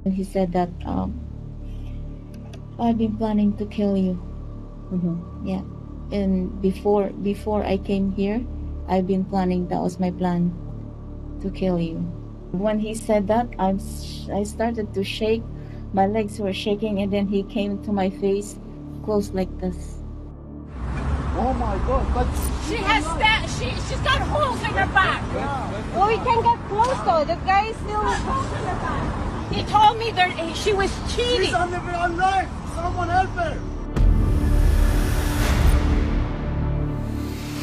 And he said that I've been planning to kill you. Yeah. And before I came here, I've been planning, that was my plan, to kill you. When he said that, I started to shake. My legs were shaking, and then he came to my face, close like this. Oh my God! But she's got holes in her back. Well, we can get close though. The guy is still. He told me that she was cheating. she's on life. Someone help her!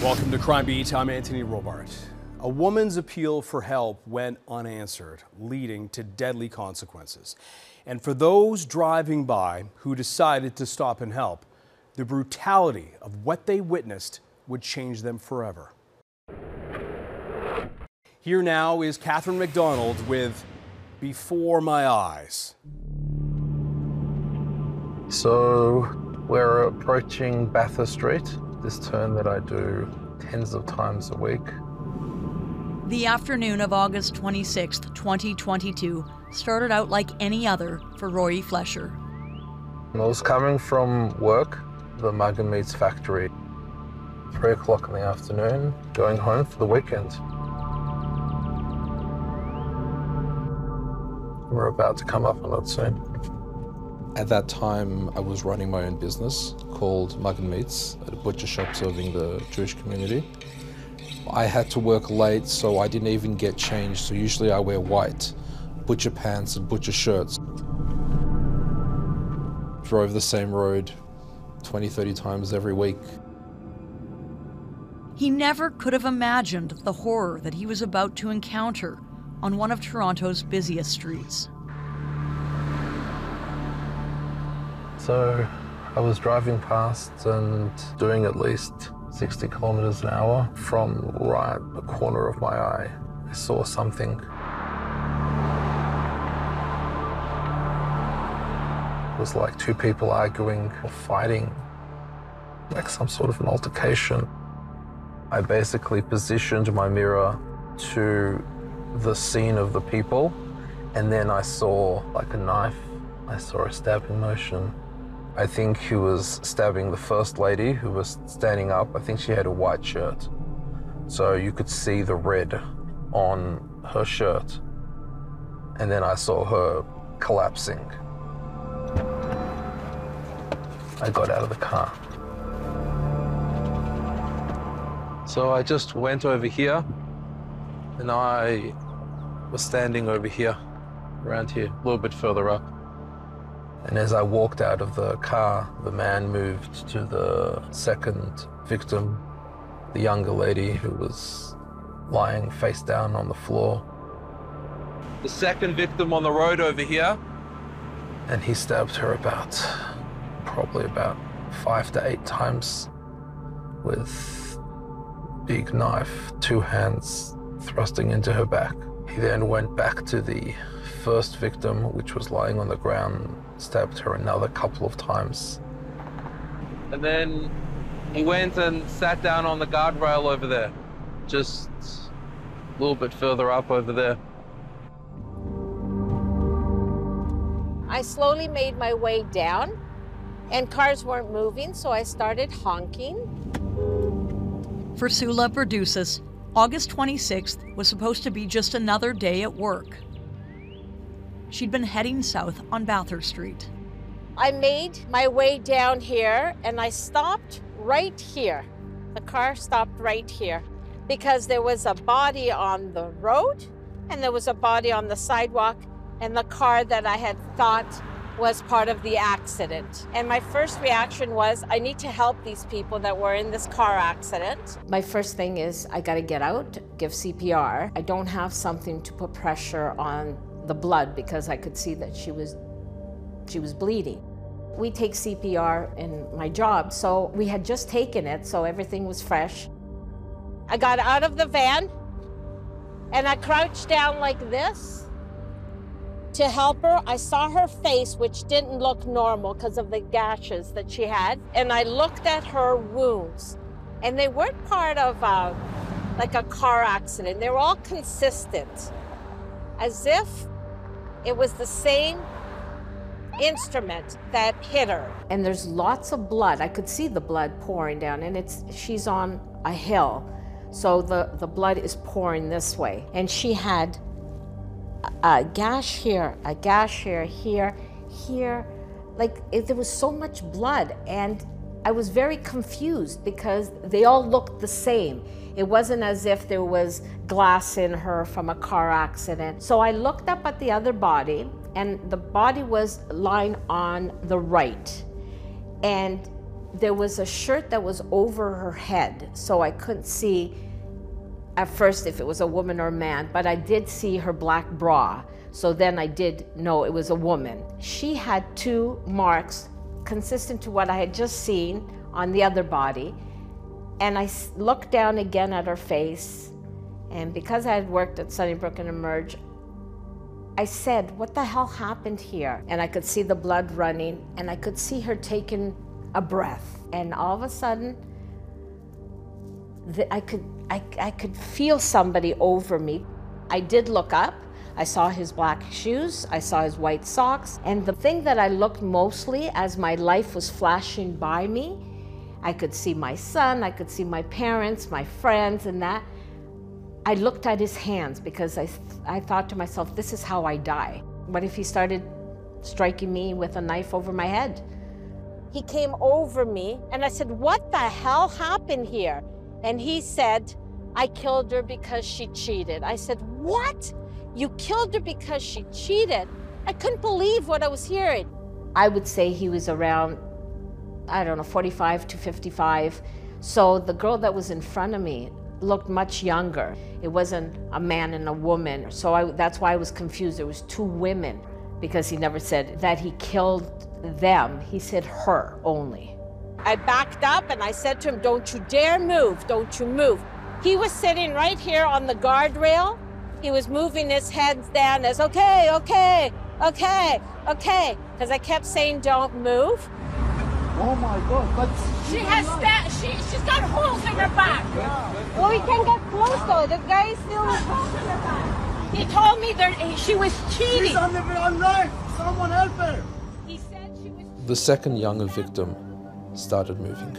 Welcome to Crime Beat. I'm Anthony Robart. A woman's appeal for help went unanswered, leading to deadly consequences. And for those driving by who decided to stop and help, the brutality of what they witnessed would change them forever. Here now is Catherine McDonald with Before My Eyes. So we're approaching Bathurst Street, this turn that I do tens of times a week. The afternoon of August 26th, 2022 started out like any other for Royi Flescher. I was coming from work, the Mug and Meats factory, 3 o'clock in the afternoon, going home for the weekend. We're about to come up on it soon. At that time, I was running my own business called Mug and Meats, at a butcher shop serving the Jewish community. I had to work late, so I didn't even get changed. So usually I wear white butcher pants and butcher shirts. Drove the same road 20, 30 times every week. He never could have imagined the horror that he was about to encounter on one of Toronto's busiest streets. So I was driving past and doing at least 60 kilometers an hour. From right the corner of my eye, I saw something. It was like two people arguing or fighting, like some sort of an altercation. I basically positioned my mirror to the scene of the people, and then I saw like a knife. I saw a stabbing motion. I think he was stabbing the first lady who was standing up. I think she had a white shirt. So you could see the red on her shirt. And then I saw her collapsing. I got out of the car. So I just went over here, and I was standing over here, around here, a little bit further up. And as I walked out of the car, the man moved to the second victim, the younger lady who was lying face down on the floor. The second victim on the road over here. And he stabbed her probably about 5 to 8 times with big knife, 2 hands thrusting into her back. He then went back to the first victim, which was lying on the ground, stabbed her another couple of times. And then he went and sat down on the guardrail over there, just a little bit further up over there. I slowly made my way down, and cars weren't moving, so I started honking. For Soula Berdoussis, August 26th was supposed to be just another day at work. She'd been heading south on Bathurst Street. I made my way down here, and I stopped right here. The car stopped right here because there was a body on the road, and there was a body on the sidewalk, and the car that I had thought was part of the accident. And my first reaction was, I need to help these people that were in this car accident. My first thing is, I gotta get out, give CPR. I don't have something to put pressure on the blood because I could see that she was bleeding. We take CPR in my job, so we had just taken it, so everything was fresh. I got out of the van, and I crouched down like this to help her. I saw her face, which didn't look normal because of the gashes that she had, and I looked at her wounds, and they weren't part of like a car accident. They were all consistent, as if It was the same instrument that hit her. And there's lots of blood. I could see the blood pouring down, and she's on a hill. So the blood is pouring this way. And she had a gash here, a gash here. There was so much blood, and I was very confused because they all looked the same. It wasn't as if there was glass in her from a car accident. So I looked up at the other body, and the body was lying on the right. And there was a shirt that was over her head, so I couldn't see at first if it was a woman or a man, but I did see her black bra. So then I did know it was a woman. She had 2 marks consistent to what I had just seen on the other body. And I looked down again at her face. And because I had worked at Sunnybrook and Emerge, I said, what the hell happened here? And I could see the blood running, and I could see her taking a breath. And all of a sudden, I could feel somebody over me. I did look up. I saw his black shoes, I saw his white socks, and the thing that I looked mostly as my life was flashing by me, I could see my son, I could see my parents, my friends, and that. I looked at his hands because I thought to myself, this is how I die. What if he started striking me with a knife over my head? He came over me, and I said, what the hell happened here? And he said, I killed her because she cheated. I said, what? You killed her because she cheated? I couldn't believe what I was hearing. I would say he was around, I don't know, 45 to 55. So the girl that was in front of me looked much younger. It wasn't a man and a woman. So that's why I was confused. There was 2 women, because he never said that he killed them. He said her only. I backed up and I said to him, don't you dare move, don't you move. He was sitting right here on the guardrail. He was moving his head down as, okay, okay, okay, okay, because I kept saying, don't move. Oh my God, She has she's got holes in her back. Well, we can get close though. The guy is still Holes in her back. He told me that she was cheating. she's on the knife. Someone help her. He said she was. The second younger victim started moving.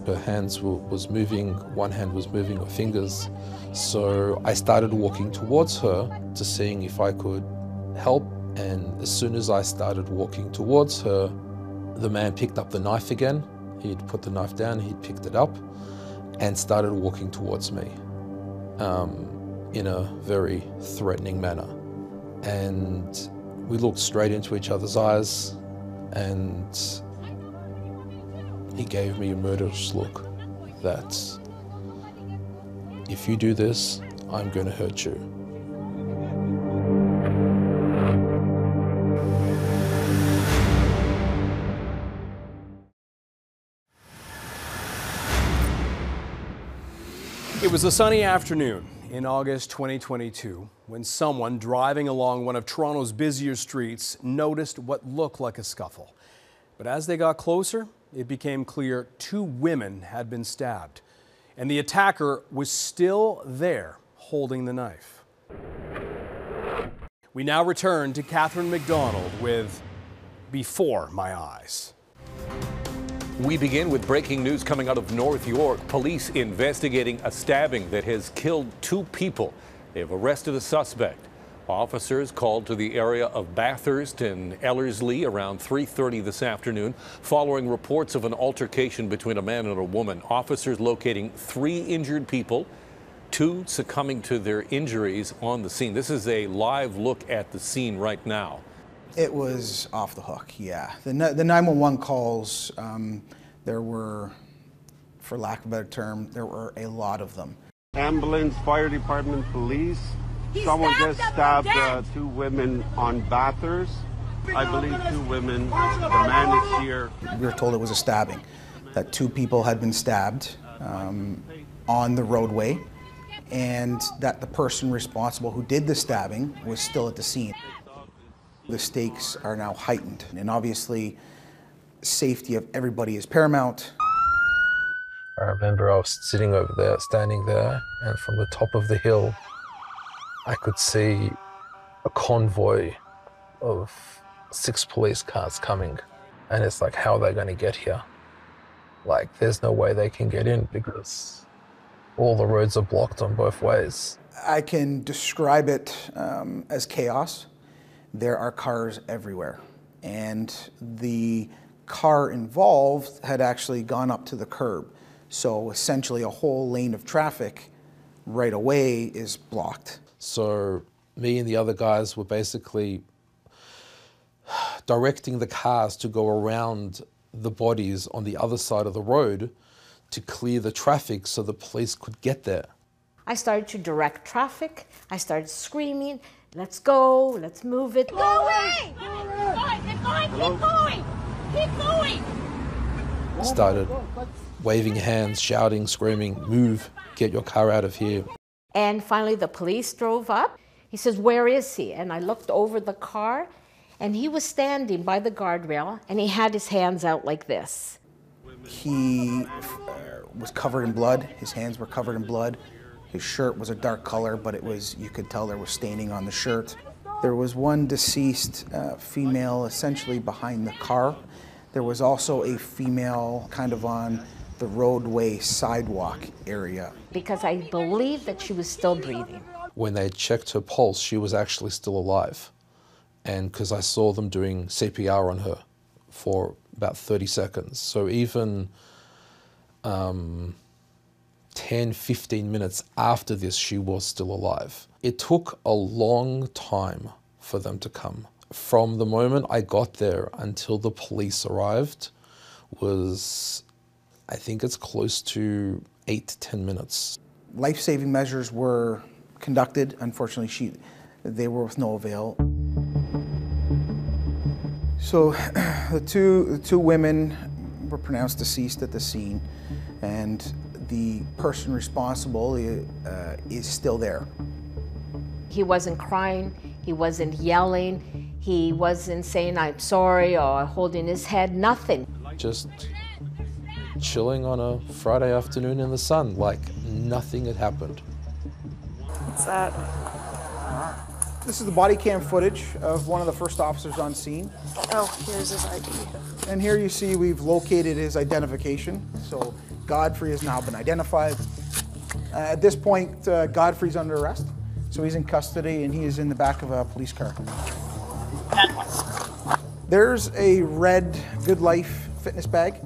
Her hands was moving, one hand was moving, her fingers. So I started walking towards her to seeing if I could help. And as soon as I started walking towards her, the man picked up the knife again. He'd put the knife down, he'd picked it up and started walking towards me in a very threatening manner. And we looked straight into each other's eyes, and he gave me a murderous look that if you do this, I'm going to hurt you. It was a sunny afternoon in August 2022 when someone driving along one of Toronto's busier streets noticed what looked like a scuffle. But as they got closer, it became clear 2 women had been stabbed, and the attacker was still there holding the knife. We now return to Catherine McDonald with Before My Eyes. We begin with breaking news coming out of North York. Police investigating a stabbing that has killed 2 people. They have arrested a suspect. Officers called to the area of Bathurst and Ellerslie around 3:30 this afternoon following reports of an altercation between a man and a woman. Officers locating 3 injured people, 2 succumbing to their injuries on the scene. This is a live look at the scene right now. It was off the hook, yeah. The 911 calls, there were, for lack of a better term, there were a lot of them. Ambulance, fire department, police. Someone just stabbed 2 women on Bathurst. I believe 2 women. The man is here. We were told it was a stabbing, that 2 people had been stabbed on the roadway, and that the person responsible who did the stabbing was still at the scene. The stakes are now heightened, and obviously safety of everybody is paramount. I remember I was sitting over there, standing there, and from the top of the hill, I could see a convoy of 6 police cars coming. And it's like, how are they going to get here? Like, there's no way they can get in because all the roads are blocked on both ways. I can describe it as chaos. There are cars everywhere. And the car involved had actually gone up to the curb. So essentially a whole lane of traffic right away is blocked. So me and the other guys were basically directing the cars to go around the bodies on the other side of the road to clear the traffic so the police could get there. I started to direct traffic. I started screaming, let's go, let's move it. Go away! Keep going! Keep going! Started waving hands, shouting, screaming, move, get your car out of here. And finally the police drove up. He says, where is he? And I looked over the car and he was standing by the guardrail and he had his hands out like this. He was covered in blood. His hands were covered in blood. His shirt was a dark color, but it was, you could tell there was staining on the shirt. There was one deceased female essentially behind the car. There was also a female kind of on the roadway sidewalk area. Because I believe that she was still breathing. When they checked her pulse, she was actually still alive. And because I saw them doing CPR on her for about 30 seconds. So even 10, 15 minutes after this, she was still alive. It took a long time for them to come. From the moment I got there until the police arrived was, I think it's close to 8 to 10 minutes. Life-saving measures were conducted. Unfortunately, they were with no avail. So the two women were pronounced deceased at the scene, and the person responsible is still there. He wasn't crying, he wasn't yelling, he wasn't saying I'm sorry or holding his head, nothing. Just chilling on a Friday afternoon in the sun, like nothing had happened. What's that? This is the body cam footage of one of the first officers on scene. Oh, here's his ID. And here you see we've located his identification. So Godfrey has now been identified. At this point, Godfrey's under arrest. So he's in custody and he is in the back of a police car. There's a red Good Life fitness bag.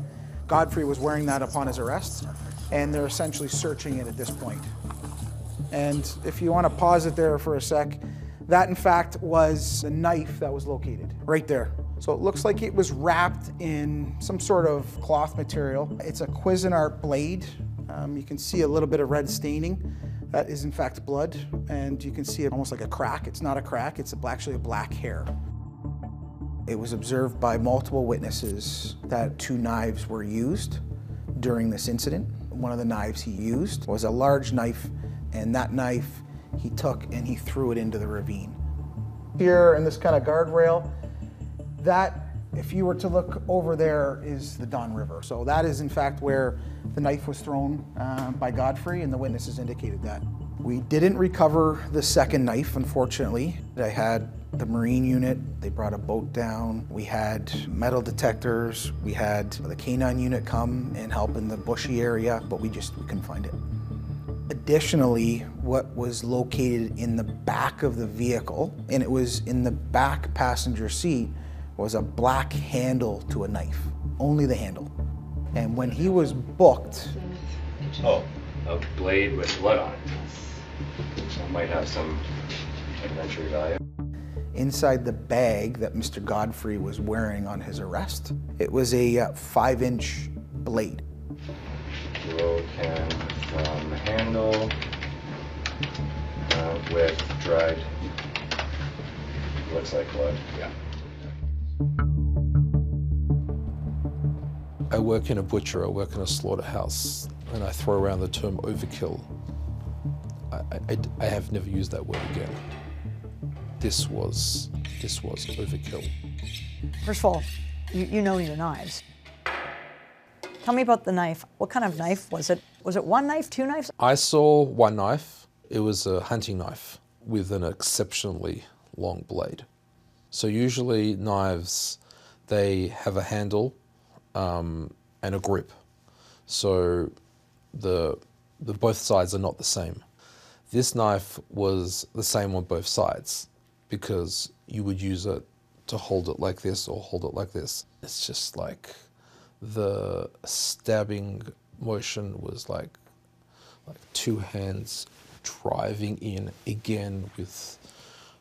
Godfrey was wearing that upon his arrest, and they're essentially searching it at this point. And if you want to pause it there for a sec, that in fact was a knife that was located right there. So it looks like it was wrapped in some sort of cloth material. It's a Cuisinart blade. You can see a little bit of red staining. That is in fact blood, and you can see it almost like a crack. It's not a crack, it's actually a black hair. It was observed by multiple witnesses that 2 knives were used during this incident. One of the knives he used was a large knife, and that knife he took and he threw it into the ravine. Here in this kind of guardrail, that, if you were to look over there, is the Don River. So that is in fact where the knife was thrown by Godfrey, and the witnesses indicated that. We didn't recover the second knife, unfortunately. I had the Marine unit, they brought a boat down. We had metal detectors. We had the K9 unit come and help in the bushy area, but we couldn't find it. Additionally, what was located in the back of the vehicle, and it was in the back passenger seat, was a black handle to a knife, only the handle. And when he was booked... Oh, a blade with blood on it. That might have some evidentiary value. Inside the bag that Mr. Godfrey was wearing on his arrest, it was a 5-inch blade. Roll can from the handle with dried, looks like blood, yeah. I work in a butcher, I work in a slaughterhouse, and I throw around the term overkill. I have never used that word again. This was overkill. First of all, you know your knives. Tell me about the knife. What kind of knife was it? Was it 1 knife, 2 knives? I saw 1 knife. It was a hunting knife with an exceptionally long blade. So usually knives, they have a handle and a grip. So both sides are not the same. This knife was the same on both sides because you would use it to hold it like this or hold it like this. It's just like the stabbing motion was like two hands driving in again with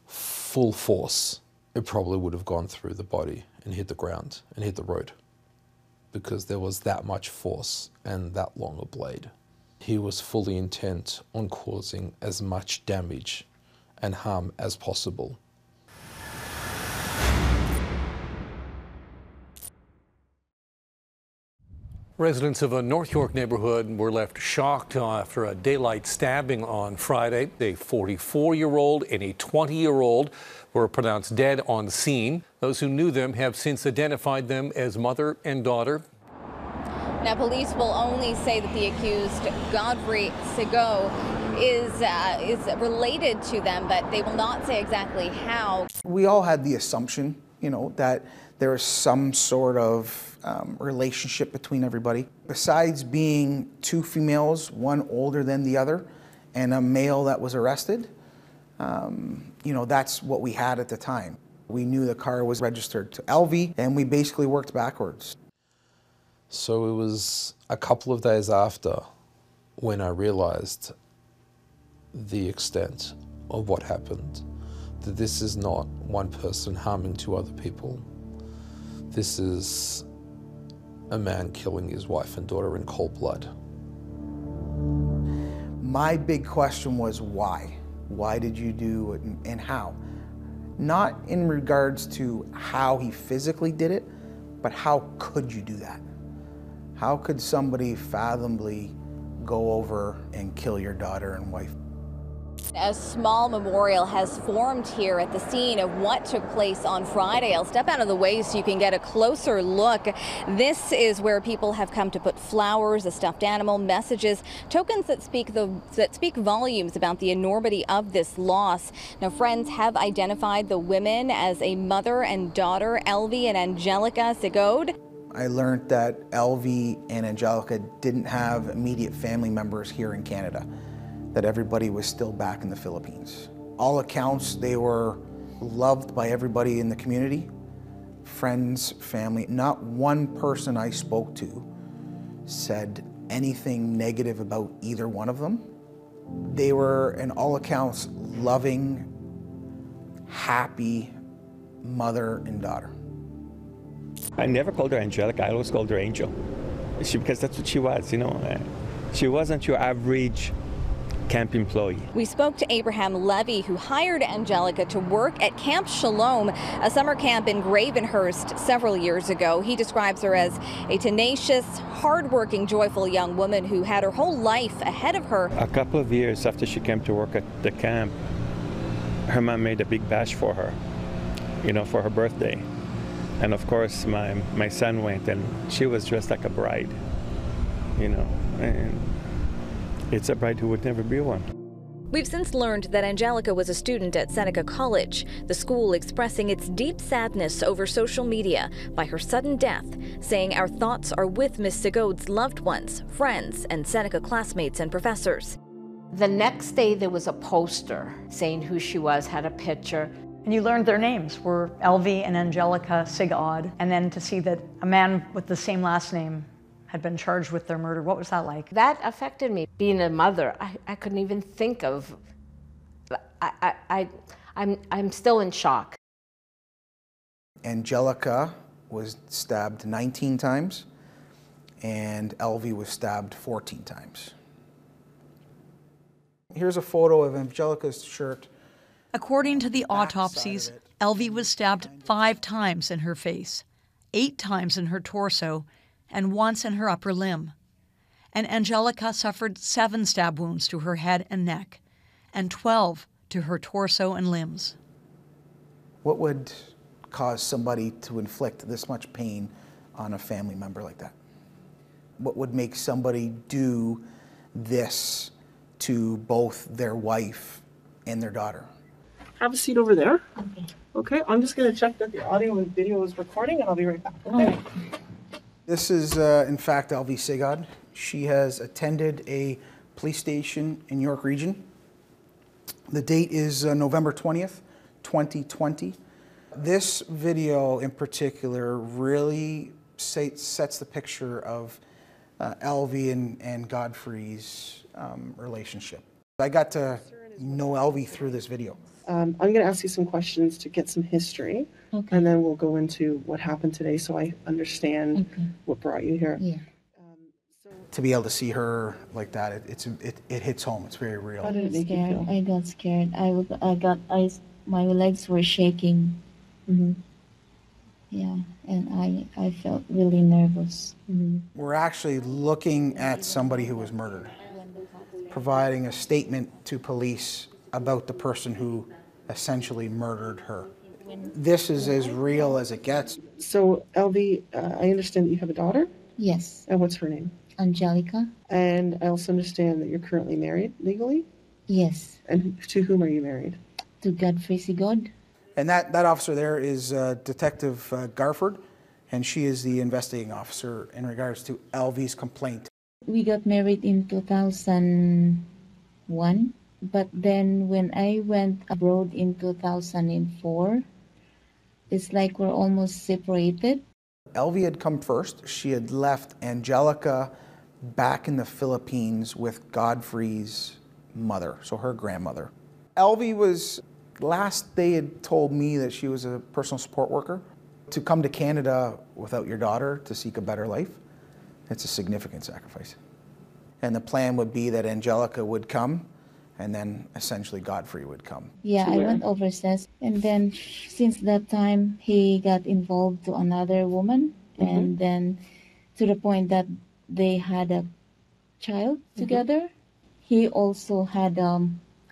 full force. It probably would have gone through the body and hit the ground and hit the road because there was that much force and that long a blade. He was fully intent on causing as much damage and harm as possible. Residents of a North York neighborhood were left shocked after a daylight stabbing on Friday. A 44-year-old and a 20-year-old were pronounced dead on scene. Those who knew them have since identified them as mother and daughter. Now, police will only say that the accused, Godfreys is related to them, but they will not say exactly how. We all had the assumption, that there is some sort of relationship between everybody. Besides being two females, one older than the other, and a male that was arrested, that's what we had at the time. We knew the car was registered to Elvie, and we basically worked backwards. So it was a couple of days after when I realized the extent of what happened, that this is not one person harming two other people. This is a man killing his wife and daughter in cold blood. My big question was why? Why did you do it and how? Not in regards to how he physically did it, but how could you do that? How could somebody fathomably go over and kill your daughter and wife? A small memorial has formed here at the scene of what took place on Friday. I'll step out of the way so you can get a closer look. This is where people have come to put flowers, a stuffed animal, messages, tokens that speak volumes about the enormity of this loss. Now, friends have identified the women as a mother and daughter, Elvie and Angelica Sigode. I learned that Elvie and Angelica didn't have immediate family members here in Canada, that everybody was still back in the Philippines. All accounts, they were loved by everybody in the community, friends, family. Not one person I spoke to said anything negative about either one of them. They were, in all accounts, loving, happy mother and daughter. I never called her Angelica, I always called her Angel. Because that's what she was, She wasn't your average camp employee. We spoke to Abraham Levy, who hired Angelica to work at Camp Shalom, a summer camp in Gravenhurst several years ago. He describes her as a tenacious, hardworking, joyful young woman who had her whole life ahead of her. A couple of years after she came to work at the camp, her mom made a big bash for her, for her birthday. And of course, my son went, and she was dressed like a bride, and it's a bride who would never be one. We've since learned that Angelica was a student at Seneca College, the school expressing its deep sadness over social media by her sudden death, saying, "Our thoughts are with Miss Sigode's loved ones, friends, and Seneca classmates and professors." The next day there was a poster saying who she was, had a picture. And you learned their names were Elvie and Angelica Sigode, and then to see that a man with the same last name had been charged with their murder. What was that like? That affected me. Being a mother, I couldn't even think of, I'm still in shock. Angelica was stabbed 19 times, and Elvie was stabbed 14 times. Here's a photo of Angelica's shirt. According to the autopsies, Elvie was stabbed 5 times in her face, 8 times in her torso, and once in her upper limb. And Angelica suffered 7 stab wounds to her head and neck, and 12 to her torso and limbs. What would cause somebody to inflict this much pain on a family member like that? What would make somebody do this to both their wife and their daughter? have a seat over there. Okay, I'm just going to check that the audio and video is recording, and I'll be right back. Okay. This is, in fact, Elvie Sigod. She has attended a police station in York Region. The date is November 20th, 2020. This video in particular really sets the picture of Elvie and Godfrey's relationship. I got to know Elvie through this video. I'm going to ask you some questions to get some history, and then we'll go into what happened today so I understand what brought you here. Yeah. To be able to see her like that, it hits home. It's very real. How did it make you feel? I got scared. My legs were shaking. Yeah, and I felt really nervous. We're actually looking at somebody who was murdered, providing a statement to police about the person who essentially murdered her. This is as real as it gets. So, Elvie, I understand that you have a daughter? Yes. And what's her name? Angelica. And I also understand that you're currently married legally? Yes. And to whom are you married? To Godfreys Trial. And that officer there is Detective Garford, and she is the investigating officer in regards to Elvie's complaint. We got married in 2001, but then when I went abroad in 2004, it's like we're almost separated. Elvie had come first. She had left Angelica back in the Philippines with Godfrey's mother, so her grandmother. Elvie was, last they had told me that she was a personal support worker. To come to Canada without your daughter to seek a better life, it's a significant sacrifice. And the plan would be that Angelica would come, and then essentially Godfrey would come. Yeah, I went overseas, and then since that time he got involved to another woman, and then to the point that they had a child together. He also had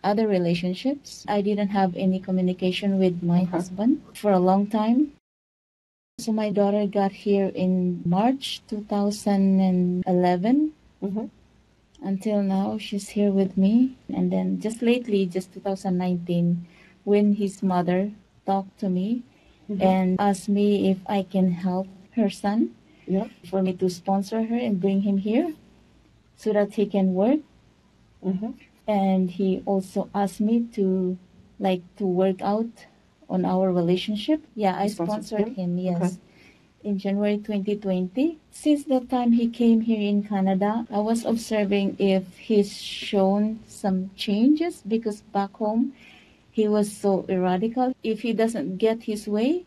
other relationships. I didn't have any communication with my husband for a long time. So my daughter got here in March 2011. Until now, she's here with me. And then just lately, just 2019, when his mother talked to me and asked me if I can help her son, for me to sponsor her and bring him here so that he can work. And he also asked me to work out on our relationship. Yeah, I sponsored him, yes. In January 2020. Since that time he came here in Canada, I was observing if he's shown some changes, because back home he was so radical. If he doesn't get his way,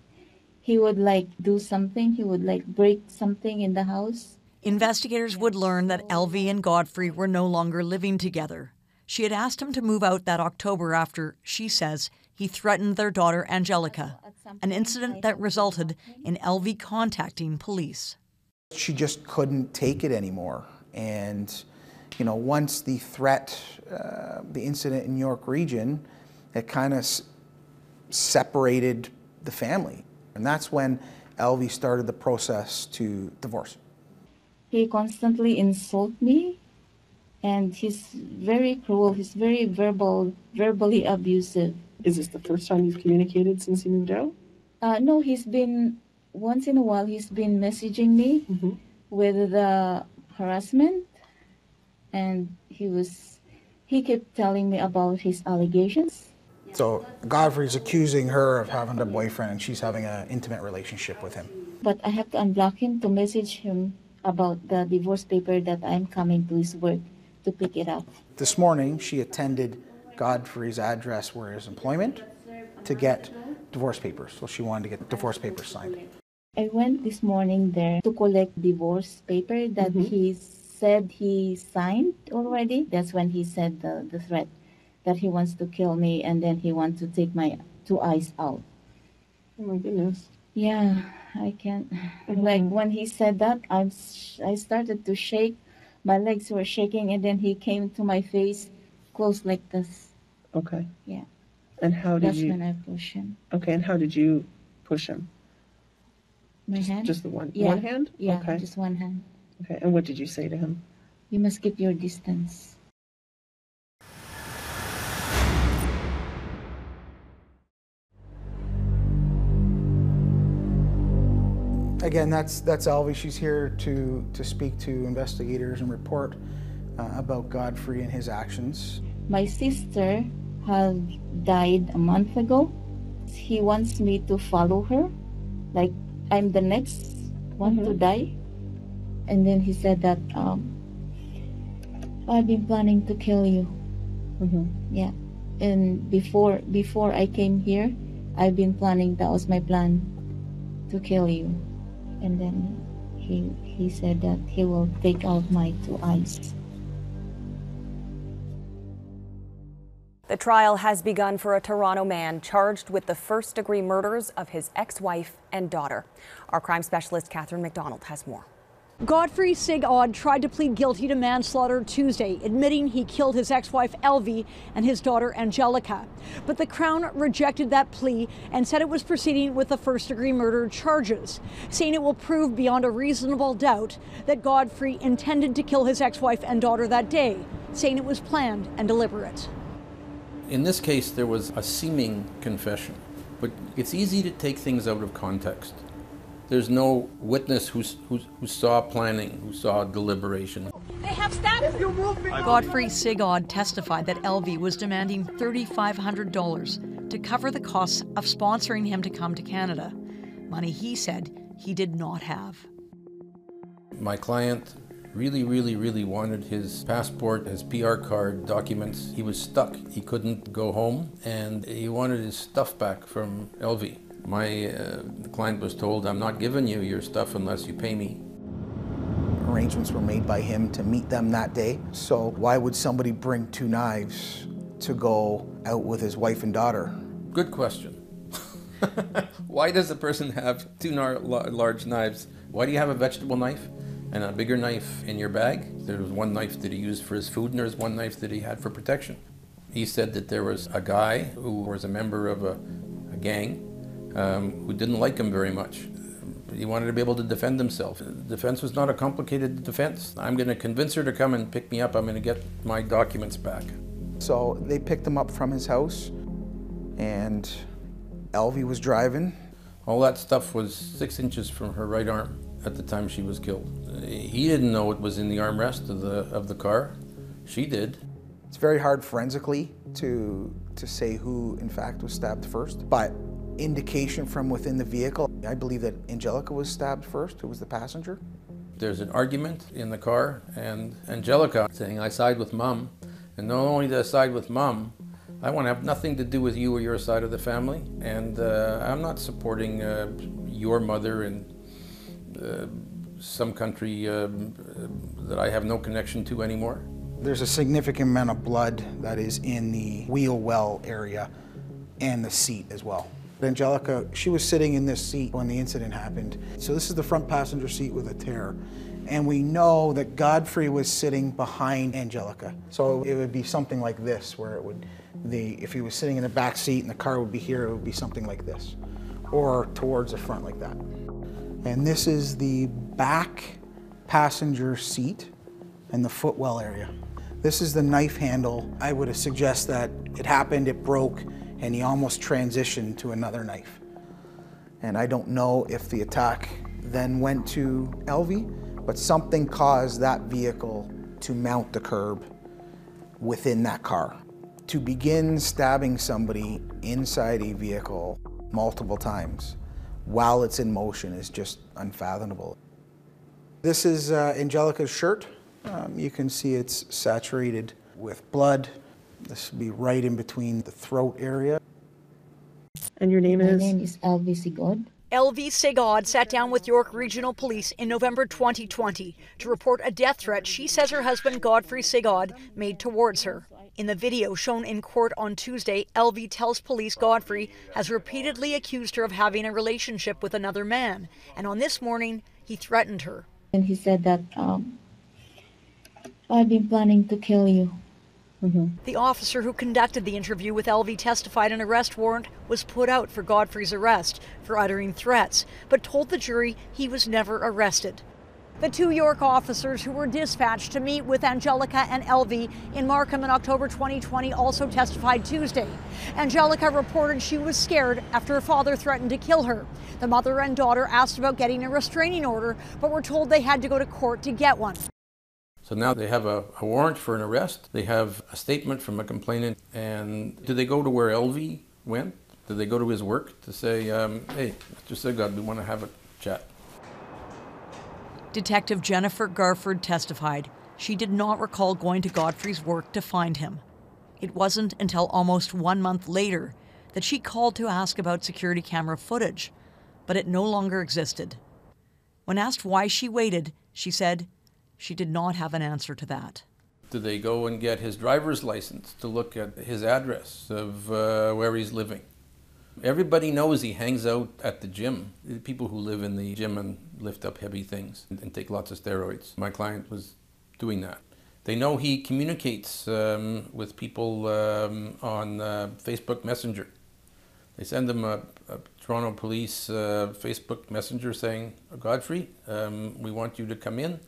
he would do something, he would break something in the house. Investigators would learn that Elvie and Godfrey were no longer living together. She had asked him to move out that October after, she says, he threatened their daughter Angelica, an incident that resulted in Elvie contacting police. She just couldn't take it anymore. And, once the threat, the incident in York Region, it kind of separated the family. And that's when Elvie started the process to divorce. He constantly insults me, and he's very cruel. He's very verbally abusive. Is this the first time you've communicated since you moved out? No, he's been, once in a while, he's been messaging me with the harassment, and he kept telling me about his allegations. So Godfrey's accusing her of having a boyfriend, and she's having an intimate relationship with him. But I have to unblock him to message him about the divorce paper that I'm coming to his work to pick it up. This morning, she attended Godfrey's address where his employment to get divorce papers. So she wanted to get divorce papers signed. I went this morning there to collect divorce paper that he said he signed already. That's when he said the threat that he wants to kill me, and then he wants to take my 2 eyes out. Oh my goodness. Yeah, I can't. When he said that, I started to shake. My legs were shaking, and then he came to my face close like this. Okay. Yeah. And how did That's you... when I pushed him. Okay, and how did you push him? My hand? Just the one? Yeah. One hand? Yeah, okay. just one hand. Okay, and what did you say to him? You must keep your distance. Again, that's Elvie. She's here to speak to investigators and report about Godfrey and his actions. My sister has died a month ago. He wants me to follow her, like I'm the next one to die. And then he said that I've been planning to kill you. Yeah. And before I came here, I've been planning, that was my plan, to kill you. And then he said that he will take out my 2 eyes. The trial has begun for a Toronto man charged with the first-degree murders of his ex-wife and daughter. Our crime specialist, Catherine McDonald, has more. Godfrey Sigod tried to plead guilty to manslaughter Tuesday, admitting he killed his ex-wife Elvie and his daughter Angelica. But the Crown rejected that plea and said it was proceeding with the first-degree murder charges, saying it will prove beyond a reasonable doubt that Godfrey intended to kill his ex-wife and daughter that day, saying it was planned and deliberate. In this case, there was a seeming confession, but it's easy to take things out of context. There's no witness who saw planning, who saw deliberation. They have stabbed you. Godfrey Sigod testified that Elvie was demanding $3,500 to cover the costs of sponsoring him to come to Canada, money he said he did not have. My client really wanted his passport, his PR card, documents. He was stuck. He couldn't go home, and he wanted his stuff back from Elvie. My client was told, I'm not giving you your stuff unless you pay me. Arrangements were made by him to meet them that day. So why would somebody bring 2 knives to go out with his wife and daughter? Good question. Why does a person have 2 large knives? Why do you have a vegetable knife and a bigger knife in your bag? There was 1 knife that he used for his food, and there was 1 knife that he had for protection. He said that there was a guy who was a member of a gang who didn't like him very much. He wanted to be able to defend himself. The defense was not a complicated defense. I'm going to convince her to come and pick me up. I'm going to get my documents back. So they picked him up from his house, and Elvie was driving. All that stuff was 6 inches from her right arm at the time she was killed. He didn't know it was in the armrest of the car. She did. It's very hard forensically to say who in fact was stabbed first, but indication from within the vehicle, I believe that Angelica was stabbed first, who was the passenger. There's an argument in the car, and Angelica saying, I side with Mom, and not only do I side with Mom, I want to have nothing to do with you or your side of the family, and I'm not supporting your mother in some country that I have no connection to anymore. There's a significant amount of blood that is in the wheel well area and the seat as well. Angelica, she was sitting in this seat when the incident happened. So this is the front passenger seat with a tear. And we know that Godfrey was sitting behind Angelica. So it would be something like this, where it would, if he was sitting in the back seat and the car would be here, it would be something like this, or towards the front like that. And this is the back passenger seat and the footwell area. This is the knife handle. I would suggest that it happened, it broke, and he almost transitioned to another knife. And I don't know if the attack then went to Elvie, but something caused that vehicle to mount the curb within that car. To begin stabbing somebody inside a vehicle multiple times while it's in motion is just unfathomable. This is Angelica's shirt. You can see it's saturated with blood. This would be right in between the throat area. And your name is? My name is Elvie Sigod. Elvie Sigod sat down with York Regional Police in November 2020 to report a death threat she says her husband Godfrey Sigod made towards her. In the video shown in court on Tuesday, Elvie tells police Godfrey has repeatedly accused her of having a relationship with another man, and on this morning, he threatened her. And he said that I've been planning to kill you. The officer who conducted the interview with Elvie testified an arrest warrant was put out for Godfrey's arrest for uttering threats, but told the jury he was never arrested. The 2 York officers who were dispatched to meet with Angelica and Elvie in Markham in October 2020 also testified Tuesday. Angelica reported she was scared after her father threatened to kill her. The mother and daughter asked about getting a restraining order, but were told they had to go to court to get one. So now they have a warrant for an arrest. They have a statement from a complainant. And did they go to where Elvie went? Did they go to his work to say, hey, Mr. Sigod, we want to have a chat? Detective Jennifer Garford testified she did not recall going to Godfrey's work to find him. It wasn't until almost 1 month later that she called to ask about security camera footage, but it no longer existed. When asked why she waited, she said she did not have an answer to that. Did they go and get his driver's license to look at his address of where he's living? Everybody knows he hangs out at the gym. The people who live in the gym and lift up heavy things and take lots of steroids. My client was doing that. They know he communicates with people on Facebook Messenger. They send him a Toronto Police Facebook Messenger saying, Godfrey, we want you to come in.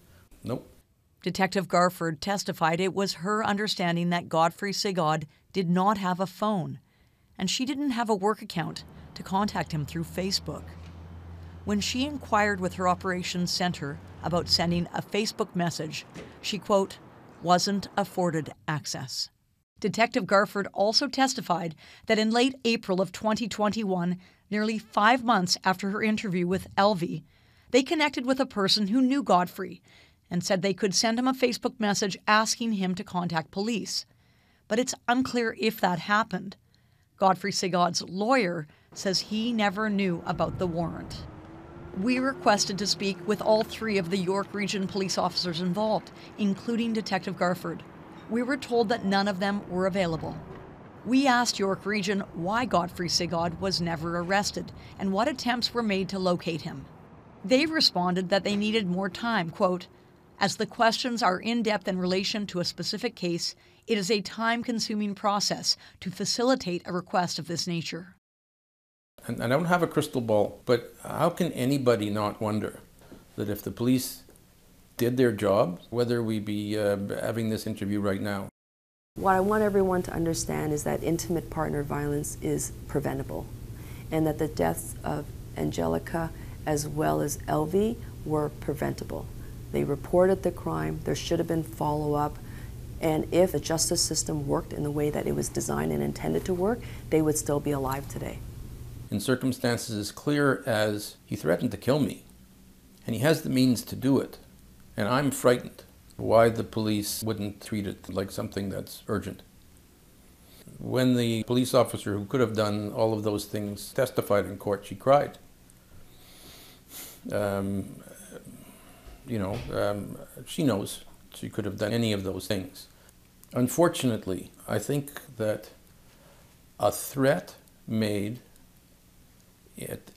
Nope. Detective Garford testified it was her understanding that Godfrey Sigod did not have a phone, and she didn't have a work account to contact him through Facebook. When she inquired with her operations center about sending a Facebook message, she, quote, wasn't afforded access. Detective Garford also testified that in late April of 2021, nearly 5 months after her interview with Elvie, they connected with a person who knew Godfrey and said they could send him a Facebook message asking him to contact police. But it's unclear if that happened. Godfrey Sigod's lawyer says he never knew about the warrant. We requested to speak with all 3 of the York Region police officers involved, including Detective Garford. We were told that none of them were available. We asked York Region why Godfrey Sigod was never arrested and what attempts were made to locate him. They responded that they needed more time, quote, as the questions are in-depth in relation to a specific case, it is a time-consuming process to facilitate a request of this nature. And I don't have a crystal ball, but how can anybody not wonder that if the police did their job, whether we be having this interview right now? What I want everyone to understand is that intimate partner violence is preventable, and that the deaths of Angelica as well as Elvie were preventable. They reported the crime, there should have been follow-up, and if the justice system worked in the way that it was designed and intended to work, they would still be alive today. In circumstances as clear as he threatened to kill me, and he has the means to do it, and I'm frightened why the police wouldn't treat it like something that's urgent. When the police officer who could have done all of those things testified in court, she cried. She knows she could have done any of those things. Unfortunately, I think that a threat made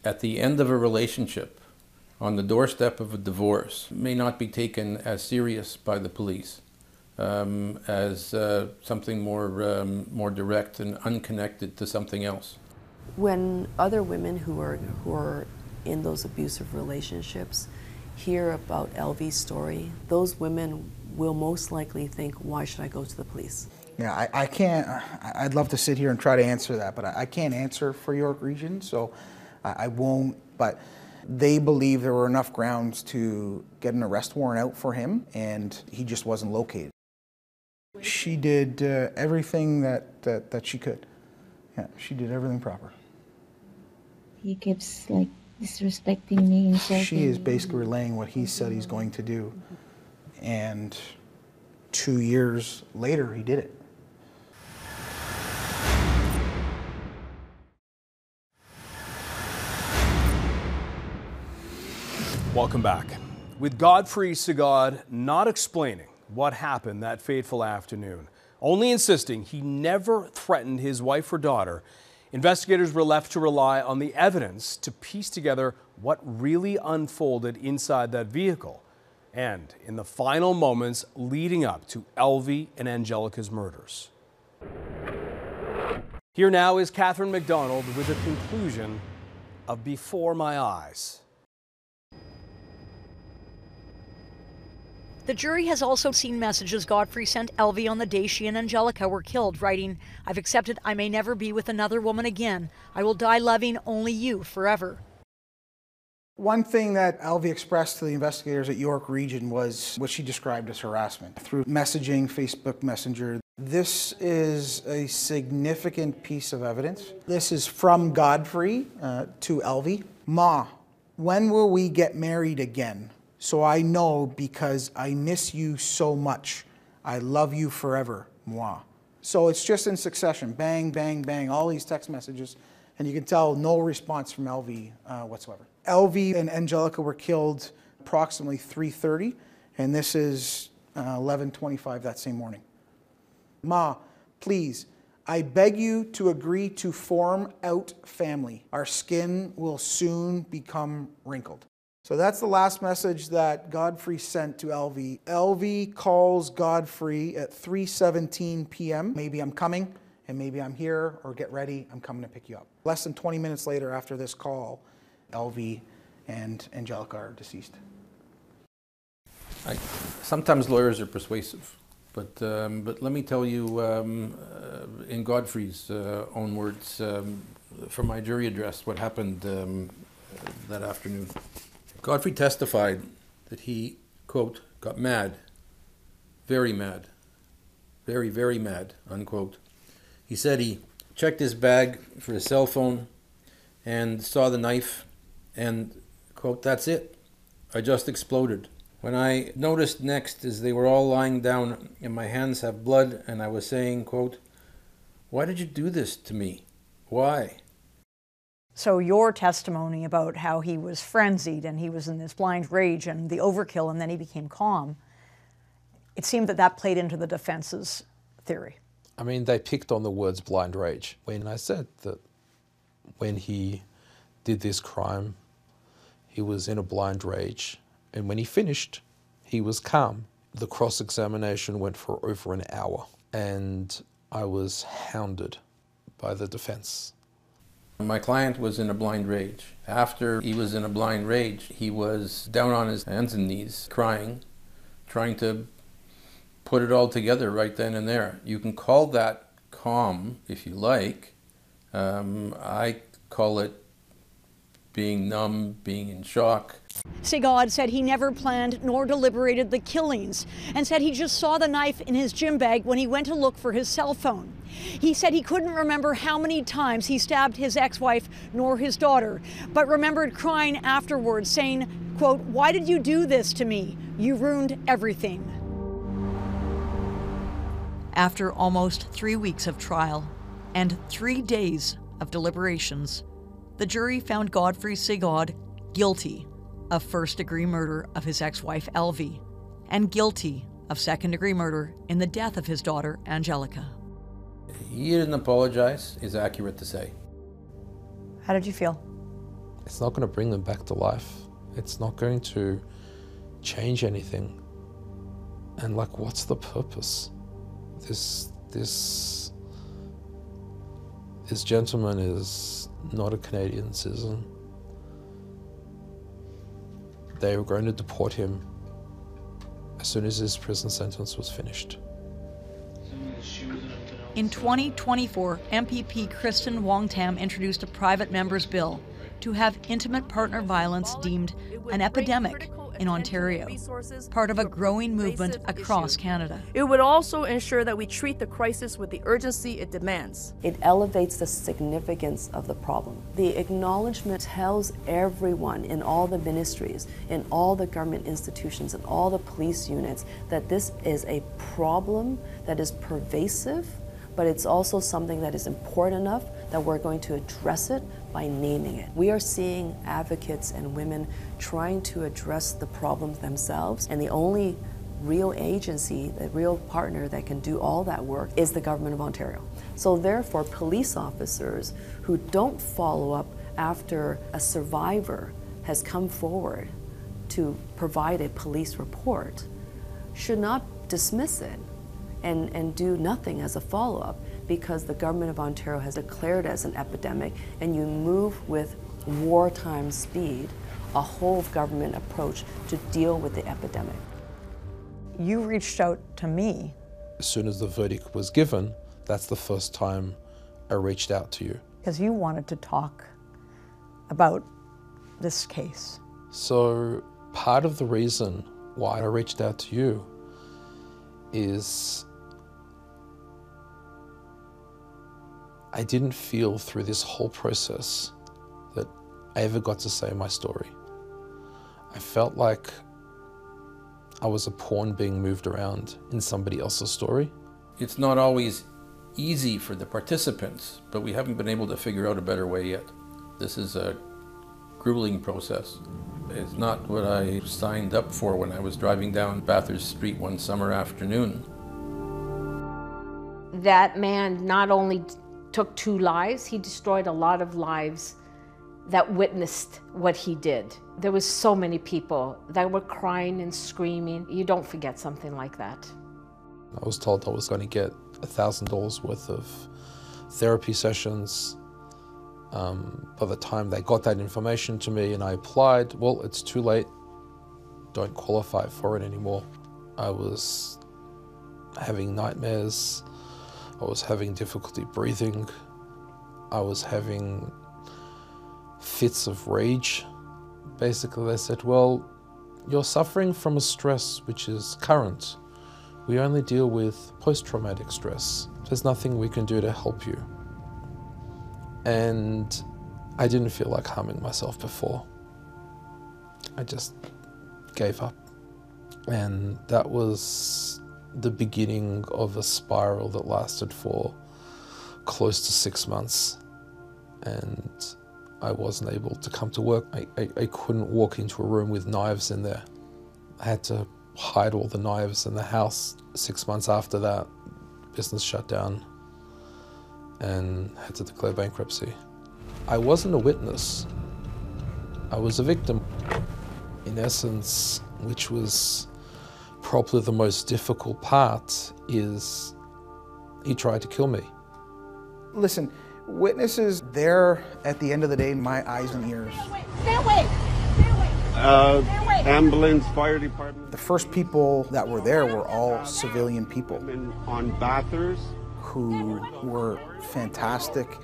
at the end of a relationship, on the doorstep of a divorce, may not be taken as serious by the police as something more direct and unconnected to something else. When other women who are in those abusive relationships hear about Elvie's story, those women will most likely think, why should I go to the police? Yeah, I can't, I'd love to sit here and try to answer that, but I can't answer for York Region, so I won't, but they believe there were enough grounds to get an arrest warrant out for him, and he just wasn't located. She did everything that she could. Yeah, she did everything proper. He keeps disrespecting me, insulting She is me. basically relaying what he said he's going to do, and 2 years later he did it. Welcome back. With Godfrey Sigod not explaining what happened that fateful afternoon, only insisting he never threatened his wife or daughter, investigators were left to rely on the evidence to piece together what really unfolded inside that vehicle and in the final moments leading up to Elvie and Angelica's murders. Here now is Catherine McDonald with a conclusion of Before My Eyes. The jury has also seen messages Godfrey sent Elvie on the day she and Angelica were killed, writing, "I've accepted I may never be with another woman again. I will die loving only you forever." One thing that Elvie expressed to the investigators at York Region was what she described as harassment through messaging, Facebook Messenger. This is a significant piece of evidence. This is from Godfrey to Elvie. "Ma, when will we get married again? So I know, because I miss you so much. I love you forever, moi." So it's just in succession, bang, bang, bang, all these text messages, and you can tell no response from Elvie whatsoever. Elvie and Angelica were killed approximately 3:30, and this is 11:25 that same morning. "Ma, please, I beg you to agree to form out family. Our skin will soon become wrinkled." So that's the last message that Godfrey sent to Elvie. Elvie calls Godfrey at 3:17 p.m. "Maybe I'm coming, and maybe I'm here, or get ready, I'm coming to pick you up." Less than 20 minutes later after this call, Elvie and Angelica are deceased. Sometimes lawyers are persuasive, but let me tell you, in Godfrey's own words, from my jury address, what happened that afternoon. Godfrey testified that he, quote, "got mad, very, very mad," unquote. He said he checked his bag for his cell phone and saw the knife and, quote, "that's it. I just exploded. When I noticed next is they were all lying down and my hands have blood, and I was saying, quote, 'Why did you do this to me? Why?'" So your testimony about how he was frenzied and he was in this blind rage and the overkill and then he became calm, it seemed that that played into the defense's theory. I mean, they picked on the words blind rage. When I said that when he did this crime, he was in a blind rage, and when he finished, he was calm. The cross-examination went for over an hour, and I was hounded by the defense. My client was in a blind rage. After he was in a blind rage, he was down on his hands and knees, crying, trying to put it all together right then and there. You can call that calm if you like. I call it being numb, being in shock. Sigod said he never planned nor deliberated the killings and said he just saw the knife in his gym bag when he went to look for his cell phone. He said he couldn't remember how many times he stabbed his ex-wife nor his daughter, but remembered crying afterwards saying, quote, "Why did you do this to me? You ruined everything." After almost 3 weeks of trial and 3 days of deliberations, the jury found Godfrey Sigod guilty of first-degree murder of his ex-wife Elvie and guilty of second-degree murder in the death of his daughter Angelica. He didn't apologize, is accurate to say. How did you feel? It's not going to bring them back to life. It's not going to change anything. And like, what's the purpose? This gentleman is not a Canadian citizen. They were going to deport him as soon as his prison sentence was finished. In 2024, MPP Kristen Wong-Tam introduced a private member's bill to have intimate partner violence deemed an epidemic in Ontario, part of a growing movement across Canada. It would also ensure that we treat the crisis with the urgency it demands. It elevates the significance of the problem. The acknowledgement tells everyone in all the ministries, in all the government institutions, in all the police units that this is a problem that is pervasive, but it's also something that is important enough that we're going to address it by naming it. We are seeing advocates and women trying to address the problems themselves, and the only real agency, the real partner that can do all that work is the Government of Ontario. So therefore, police officers who don't follow up after a survivor has come forward to provide a police report should not dismiss it and do nothing as a follow-up, because the Government of Ontario has declared it as an epidemic, and you move with wartime speed, a whole government approach to deal with the epidemic. You reached out to me. As soon as the verdict was given, that's the first time I reached out to you. Because you wanted to talk about this case. So part of the reason why I reached out to you is I didn't feel through this whole process that I ever got to say my story. I felt like I was a pawn being moved around in somebody else's story. It's not always easy for the participants, but we haven't been able to figure out a better way yet. This is a grueling process. It's not what I signed up for when I was driving down Bathurst Street one summer afternoon. That man not only took 2 lives, he destroyed a lot of lives that witnessed what he did. There was so many people that were crying and screaming. You don't forget something like that. I was told I was going to get $1,000 worth of therapy sessions. By the time they got that information to me and I applied, well, it's too late. Don't qualify for it anymore. I was having nightmares. I was having difficulty breathing. I was having fits of rage. Basically, they said, well, you're suffering from a stress which is current. We only deal with post-traumatic stress. There's nothing we can do to help you. And I didn't feel like harming myself before. I just gave up. And that was the beginning of a spiral that lasted for close to 6 months. And I wasn't able to come to work. I couldn't walk into a room with knives in there. I had to hide all the knives in the house. 6 months after that, business shut down and had to declare bankruptcy. I wasn't a witness. I was a victim. In essence, which was probably the most difficult part, is he tried to kill me. Listen, witnesses, they're, at the end of the day, my eyes and ears. Stay away! Stay away! Ambulance, fire department. The first people that were there were all civilian people. On Bathurst. Who were fantastic,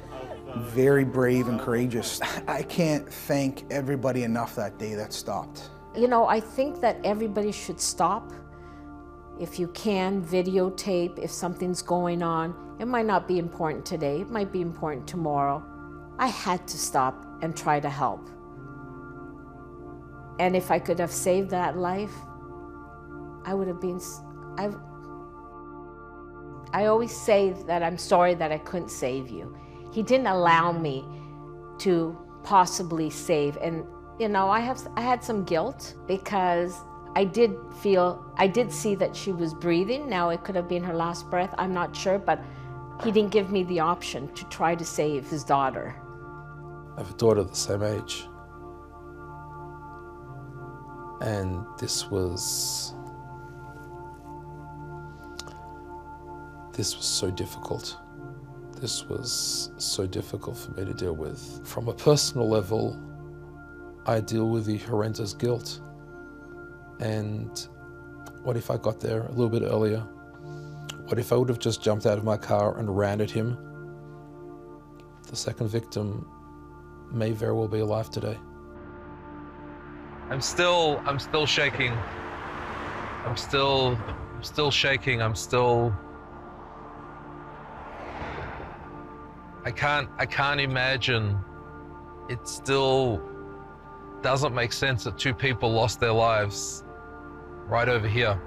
very brave and courageous. I can't thank everybody enough that day that stopped. You know, I think that everybody should stop. If you can, videotape if something's going on. It might not be important today, it might be important tomorrow. I had to stop and try to help. And if I could have saved that life, I would have been, I always say that I'm sorry that I couldn't save you. He didn't allow me to possibly save. And you know, I had some guilt because I did see that she was breathing. Now it could have been her last breath, I'm not sure, but he didn't give me the option to try to save his daughter. I have a daughter the same age. And this was so difficult. This was so difficult for me to deal with. From a personal level, I deal with the horrendous guilt. And what if I got there a little bit earlier? What if I would have just jumped out of my car and ran at him? The second victim may very well be alive today. I'm still shaking. I'm still shaking. I can't imagine. It still doesn't make sense that 2 people lost their lives right over here.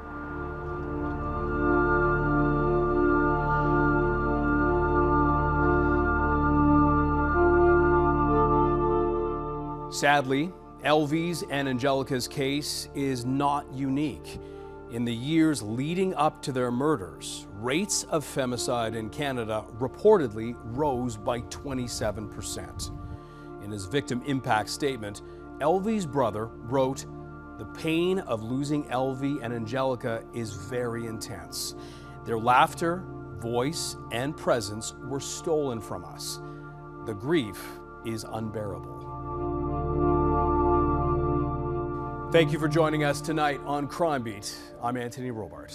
Sadly, Elvie's and Angelica's case is not unique. In the years leading up to their murders, rates of femicide in Canada reportedly rose by 27%. In his victim impact statement, Elvie's brother wrote, "The pain of losing Elvie and Angelica is very intense. Their laughter, voice, and presence were stolen from us. The grief is unbearable." Thank you for joining us tonight on Crime Beat. I'm Anthony Robart.